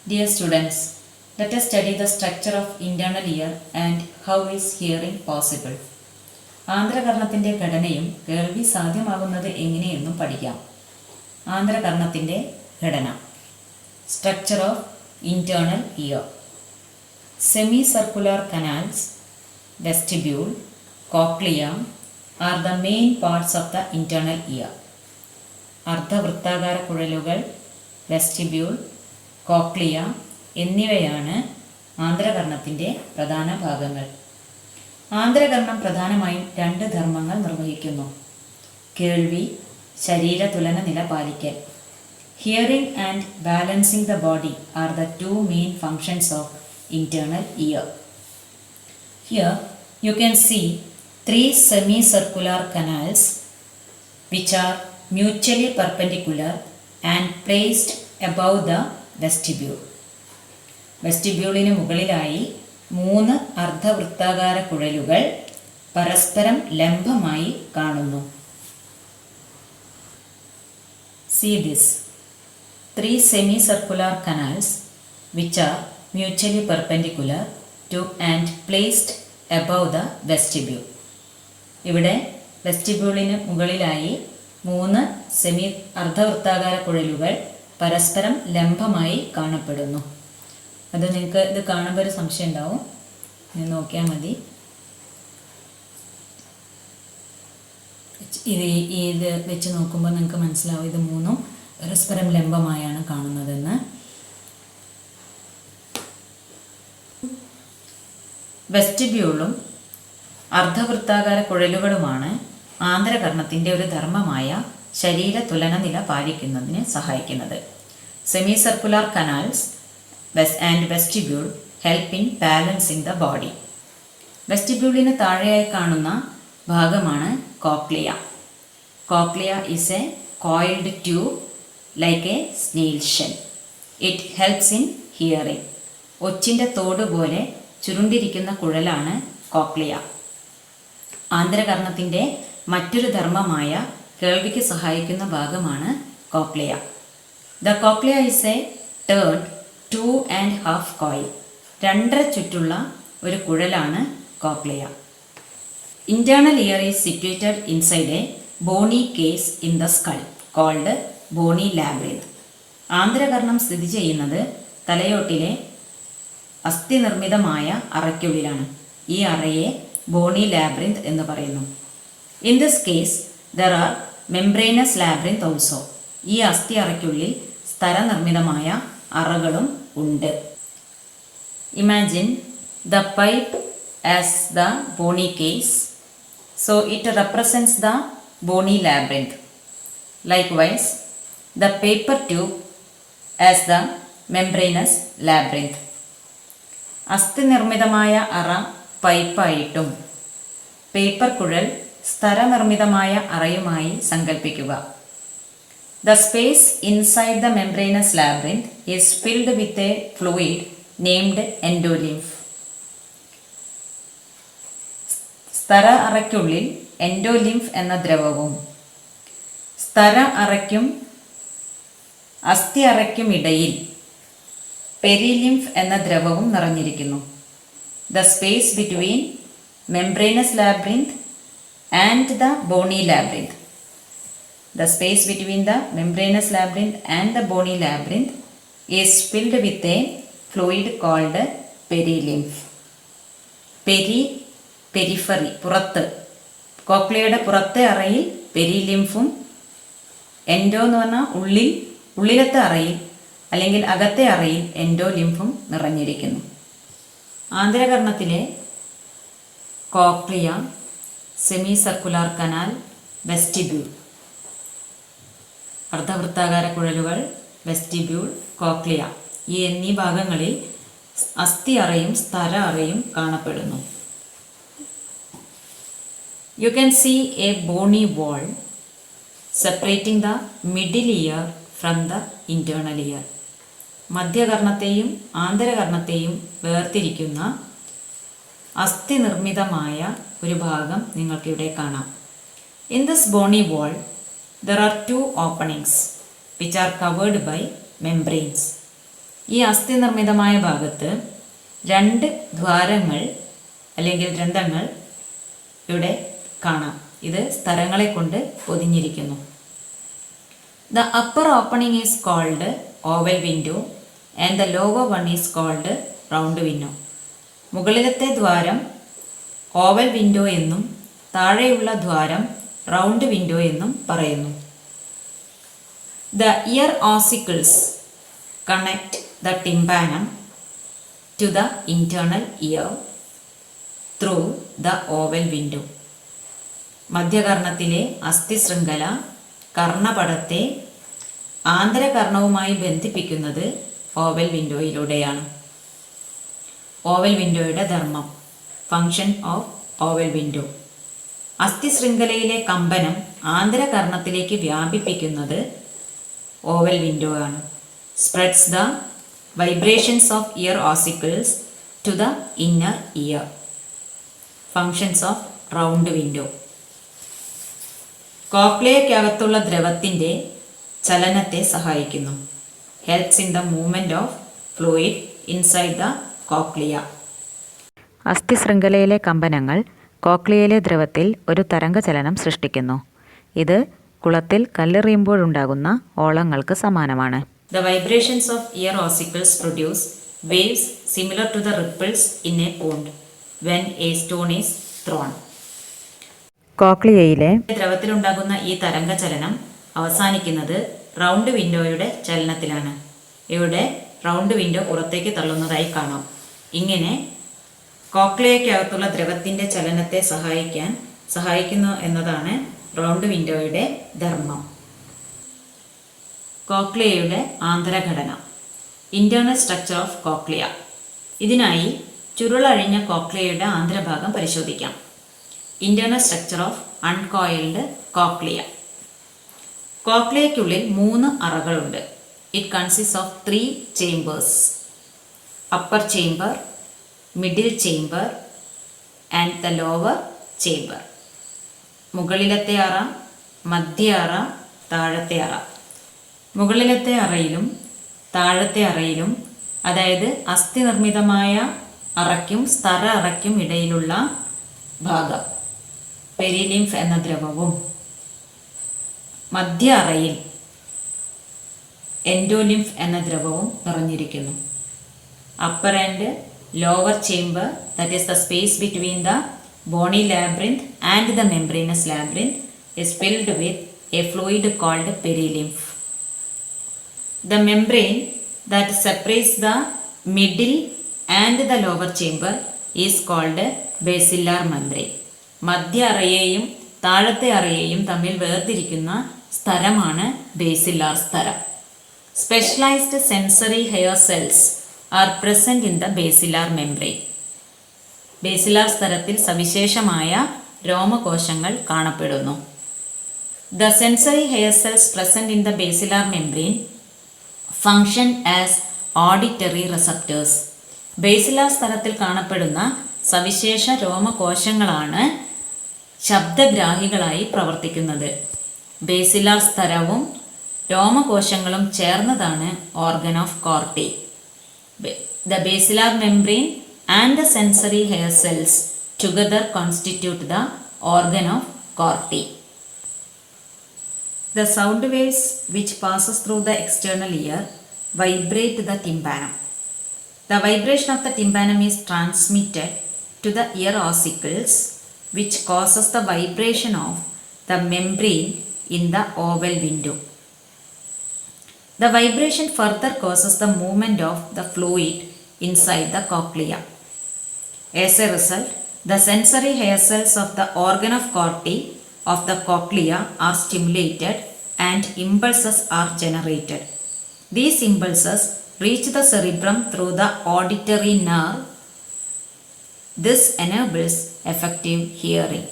Dear students, let us study the structure of internal ear and how is hearing possible. ആന്ധ്രകർണത്തിൻ്റെ ഘടനയും കേൾവി സാധ്യമാകുന്നത് എങ്ങനെയെന്നും പഠിക്കാം. ആന്ധ്രകർണത്തിൻ്റെ ഘടന. Structure of internal ear. Semi circular canals, vestibule, cochlea are the main parts of the internal ear. അർദ്ധവൃത്താകാര കുഴലുകൾ, vestibule, cochlea എന്നിവയാണ് ആന്ധ്രകർണത്തിൻ്റെ പ്രധാന ഭാഗങ്ങൾ. ആന്ധ്രകർണം പ്രധാനമായും രണ്ട് ധർമ്മങ്ങൾ നിർവഹിക്കുന്നു. കേൾവി, ശരീരതുലന നില പാലിക്കൽ. Hearing and balancing the body are the two main functions of internal ear. Here you can see three semicircular canals which are mutually perpendicular and placed above the vestibule. വെസ്റ്റിബ്യൂളിന് മുകളിലായി 3 അർദ്ധവൃത്താകാര കുഴലുകൾ പരസ്പരം ലംബമായി കാണുന്നു. See this. 3 semicircular canals which are mutually perpendicular to and placed above the vestibule. ഇവിടെ വെസ്റ്റിബ്യൂളിന് മുകളിലായി 3 അർദ്ധവൃത്താകാര കുഴലുകൾ പരസ്പരം ലംബമായി കാണപ്പെടുന്നു. അത് നിങ്ങൾക്ക് ഇത് കാണുമ്പോൾ ഒരു സംശയം ഉണ്ടാവും, നോക്കിയാൽ മതി. ഇത് വെച്ച് നോക്കുമ്പോൾ നിങ്ങൾക്ക് മനസ്സിലാവും ഇത് 3 പരസ്പരം ലംബമായാണ് കാണുന്നതെന്ന്. വെസ്റ്റിബ്യൂളും അർദ്ധവൃത്താകാര കുഴലുകളുമാണ് ആന്ധ്രകർണത്തിൻ്റെ ഒരു ധർമ്മമായ ശരീരതുലന നില പാലിക്കുന്നതിന് സഹായിക്കുന്നത്. Semi circular canals and vestibule help in balancing the body. വെസ്റ്റിബ്യൂളിന് താഴെയായി കാണുന്ന ഭാഗമാണ് cochlea. Cochlea is a coiled tube like a snail shell. It helps in hearing. ഒച്ചിൻ്റെ തോട് പോലെ ചുരുണ്ടിരിക്കുന്ന കുഴലാണ് കോക്ലിയ. ആന്ധ്രകർണത്തിൻ്റെ മറ്റൊരു ധർമ്മമായ കേൾവിക്ക് സഹായിക്കുന്ന ഭാഗമാണ് cochlea. The cochlea is a turned 2.5 coil. 2.5 ചുറ്റുള്ള ഒരു കുഴലാണ് cochlea. Internal ear is situated inside a bony case in the skull called bony labyrinth. ആന്ധ്രകർണം സ്ഥിതി ചെയ്യുന്നത് തലയോട്ടിലെ അസ്ഥി നിർമ്മിതമായ അറയ്ക്കുള്ളിലാണ്. ഈ അറയെ ബോണി ലാബ്രിന്ത് എന്ന് പറയുന്നു. In this case there are membranous labyrinth also. ഈ അസ്ഥി അറയ്ക്കുള്ളിൽ സ്തരനിർമ്മിതമായ അറകളും ഉണ്ട്. Imagine the pipe as the bony case, so it represents the bony labyrinth. Likewise the paper tube as the membranous labyrinth. അസ്ഥി നിർമ്മിതമായ അറ പൈപ്പായിട്ടും പേപ്പർ കുഴൽ സ്തരനിർമ്മിതമായ അറയുമായി സങ്കല്പിക്കുക. The space inside the membranous labyrinth is filled with a fluid named endolymph. സ്തര അറയ്ക്കുള്ളിൽ endolymph എന്ന ദ്രവവും സ്തര അറയ്ക്കും അസ്ഥി അറയ്ക്കുമിടയിൽ പെരിലിംഫ് എന്ന ദ്രവവും നിറഞ്ഞിരിക്കുന്നു. The space between membranous labyrinth and the bony labyrinth. The space between the membranous labyrinth and the bony labyrinth is filled with a fluid called perilymph. Periphery പുറത്ത്, കോക്ലിയയുടെ പുറത്തെ അറയിൽ പെരിലിംഫും, എൻഡോ എന്ന് പറഞ്ഞാൽ ഉള്ളിലത്തെ അറയിൽ അല്ലെങ്കിൽ അകത്തെ അറയിൽ എൻഡോലിംഫും നിറഞ്ഞിരിക്കുന്നു. ആന്ധ്രകർണത്തിലെ cochlea, semi circular canal, vestibule, അർദ്ധവൃത്താകാര കുഴലുകൾ, വെസ്റ്റിബ്യൂൾ, കോക്ലിയ എന്നീ ഭാഗങ്ങളിൽ അസ്ഥി അറയും സ്തര അറയും കാണപ്പെടുന്നു. You can see a bony wall separating the middle ear from the internal ear. മധ്യകർണത്തെയും ആന്തരകർണത്തെയും വേർതിരിക്കുന്ന അസ്ഥി നിർമ്മിതമായ ഒരു ഭാഗം നിങ്ങൾക്കിവിടെ കാണാം. In this bony wall there are 2 openings which are covered by membranes. ഈ അസ്ഥി നിർമ്മിതമായ ഭാഗത്ത് 2 ദ്വാരങ്ങൾ അല്ലെങ്കിൽ രന്ധ്രങ്ങൾ ഇവിടെ കാണാം. ഇത് സ്തരങ്ങളെ കൊണ്ട് പൊതിഞ്ഞിരിക്കുന്നു. The upper opening is called oval window and the lower one is called round window. മുകളിലത്തെ ദ്വാരം ഓവൽ വിൻഡോ എന്നും താഴെയുള്ള ദ്വാരം റൗണ്ട് വിൻഡോ എന്നും പറയുന്നു. The ear ossicles connect the tympanum to the internal ear through the oval window. മധ്യകർണത്തിലെ അസ്ഥിശൃംഖല കർണപടത്തെ ആന്തരകർണവുമായി ബന്ധിപ്പിക്കുന്നത് oval വിൻഡോയിലൂടെയാണ്. Oval വിൻഡോയുടെ ധർമ്മം, ഫങ്ഷൻ ഓഫ് ഓവൽ വിൻഡോ. അസ്ഥിശൃംഖലയിലെ കമ്പനം ആന്തരകർണത്തിലേക്ക് വ്യാപിപ്പിക്കുന്നത് ഓവൽ വിൻഡോ ആണ്. Spreads the vibrations of ear ossicles to the inner ear. Functions of round window. കോക്ലിയയ്ക്കകത്തുള്ള ദ്രവത്തിൻ്റെ ചലനത്തെ സഹായിക്കുന്നു. Helps in the movement of fluid inside the cochlea. അസ്ഥിശൃംഖലയിലെ കമ്പനങ്ങൾ കോക്ലിയയിലെ ദ്രവത്തിൽ ഒരു തരംഗചലനം സൃഷ്ടിക്കുന്നു. ഇത് കുളത്തിൽ കല്ലെറിയുമ്പോഴുണ്ടാകുന്ന ഓളങ്ങൾക്ക് സമാനമാണ്. The vibrations of ear ossicles produce waves similar to the ripples in a pond when a stone is thrown. കോക്ലിയയിലെ ദ്രവത്തിലുണ്ടാകുന്ന ഈ തരംഗചലനം അവസാനിക്കുന്നത് റൗണ്ട് വിൻഡോയുടെ ചലനത്തിലാണ്. ഇവിടെ റൗണ്ട് വിൻഡോ പുറത്തേക്ക് തള്ളുന്നതായി കാണാം. ഇങ്ങനെ കോക്ലിയയ്ക്കകത്തുള്ള ദ്രവത്തിൻ്റെ ചലനത്തെ സഹായിക്കുന്നു എന്നതാണ് റൗണ്ട് വിൻഡോയുടെ ധർമ്മം. കോക്ലിയയുടെ ആന്തരഘടന. Internal structure of cochlea. ഇതിനായി ചുരുളഴിഞ്ഞ കോക്ലിയയുടെ ആന്തരഭാഗം പരിശോധിക്കാം. Internal structure of uncoiled cochlea. കോക്ലിയയ്ക്കുള്ളിൽ 3 അറകളുണ്ട്. It consist of 3 chambers. Upper chamber, middle chamber and the lower chamber. മുകളിലത്തെ അറ, മധ്യ അറ, താഴത്തെ അറ. മുകളിലത്തെ അറയിലും താഴത്തെ അറയിലും, അതായത് അസ്ഥി നിർമ്മിതമായ അറയ്ക്കും സ്തര അറയ്ക്കും ഇടയിലുള്ള ഭാഗം പെരിലിംഫ് എന്ന ദ്രവവും, മധ്യ അറയിൽ എൻഡോലിംഫ് എന്ന ദ്രവവും നിറഞ്ഞിരിക്കുന്നു. Upper and lower chamber, that is the space between the bony labyrinth and the membranous labyrinth, is filled with a fluid called perilymph. The membrane that separates the middle and the lower chamber is called basilar membrane. മധ്യ അറയെയും താഴത്തെ അറയെയും തമ്മിൽ വേർതിരിക്കുന്ന സ്തരമാണ് basilar സ്തരം. Specialized sensory hair cells are present in the basilar membrane. Basilar സ്തരത്തിൽ സവിശേഷമായ രോമകോശങ്ങൾ കാണപ്പെടുന്നു. The sensory hair cells present in the basilar membrane function as auditory receptors. Basilar സ്തരത്തിൽ കാണപ്പെടുന്ന സവിശേഷ രോമകോശങ്ങളാണ് ശബ്ദഗ്രാഹികളായി പ്രവർത്തിക്കുന്നത്. ബേസിലാർ സ്തരവും രോമകോശങ്ങളും ചേർന്നതാണ് organ of Corti. The basilar membrane and the sensory hair cells together constitute the organ of Corti. The sound waves which passes through the external ear vibrate the tympanum. The vibration of the tympanum is transmitted to the ear ossicles, which causes the vibration of the membrane in the oval window. The vibration further causes the movement of the fluid inside the cochlea. As a result, the sensory hair cells of the organ of Corti of the cochlea are stimulated and impulses are generated. These impulses reach the cerebrum through the auditory nerve. This enables effective hearing.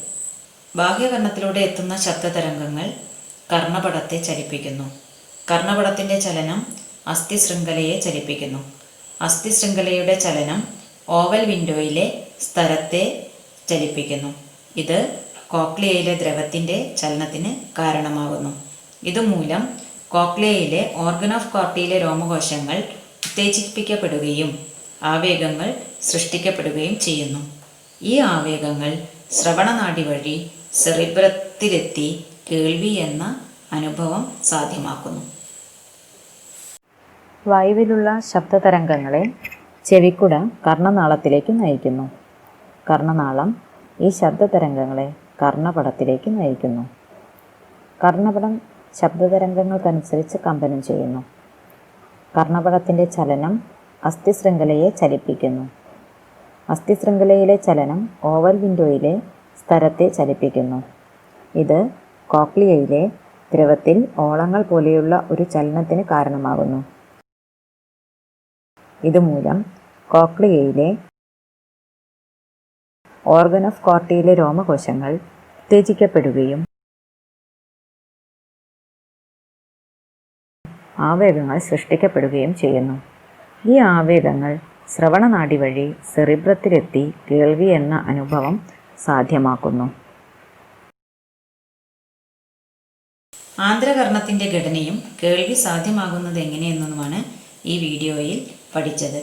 ബാഹ്യകർണത്തിലൂടെ എത്തുന്ന ശബ്ദതരംഗങ്ങൾ കർണപടത്തെ ചലിപ്പിക്കുന്നു. കർണപടത്തിൻ്റെ ചലനം അസ്ഥിശൃംഖലയെ ചലിപ്പിക്കുന്നു. അസ്ഥിശൃംഖലയുടെ ചലനം oval വിൻഡോയിലെ സ്തരത്തെ ചലിപ്പിക്കുന്നു. ഇത് കോക്ലിയയിലെ ദ്രവത്തിൻ്റെ ചലനത്തിന് കാരണമാകുന്നു. ഇതുമൂലം കോക്ലിയയിലെ organ of കോർട്ടിയിലെ രോമകോശങ്ങൾ ഉത്തേജിപ്പിക്കപ്പെടുകയും ആവേഗങ്ങൾ സൃഷ്ടിക്കപ്പെടുകയും ചെയ്യുന്നു. ഈ ആവേഗങ്ങൾ ശ്രവണനാഡി വഴി സെറിബ്രത്തിലെത്തി കേൾവി എന്ന അനുഭവം സാധ്യമാക്കുന്നു. വായുവിലുള്ള ശബ്ദതരംഗങ്ങളെ ചെവിക്കുട കർണനാളത്തിലേക്ക് നയിക്കുന്നു. കർണനാളം ഈ ശബ്ദതരംഗങ്ങളെ കർണപടത്തിലേക്ക് നയിക്കുന്നു. കർണപടം ശബ്ദതരംഗങ്ങൾക്കനുസരിച്ച് കമ്പനം ചെയ്യുന്നു. കർണപടത്തിൻ്റെ ചലനം അസ്ഥിശൃംഖലയെ ചലിപ്പിക്കുന്നു. അസ്ഥിശൃംഖലയിലെ ചലനം ഓവൽ വിൻഡോയിലെ സ്ഥലത്തെ ചലിപ്പിക്കുന്നു. ഇത് കോക്ലിയയിലെ ദ്രവത്തിൽ ഓളങ്ങൾ പോലെയുള്ള ഒരു ചലനത്തിന് കാരണമാകുന്നു. ഇതുമൂലം കോക്ലിയയിലെ ഓർഗൻ ഓഫ് കോർട്ടിയിലെ രോമകോശങ്ങൾ ഉത്തേജിക്കപ്പെടുകയും ആവേഗങ്ങൾ സൃഷ്ടിക്കപ്പെടുകയും ചെയ്യുന്നു. ഈ ആവേഗങ്ങൾ ശ്രവണനാഡി വഴി സെറിബ്രത്തിലെത്തി കേൾവി എന്ന അനുഭവം സാധ്യമാക്കുന്നു. ആന്ധ്രകർണത്തിൻ്റെ ഘടനയും കേൾവി സാധ്യമാകുന്നത് എങ്ങനെയെന്നുമാണ് ഈ വീഡിയോയിൽ പഠിച്ചത്.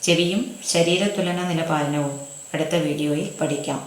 ചെവിയും ശരീരതുലന നിലപാലനവും അടുത്ത വീഡിയോയിൽ പഠിക്കാം.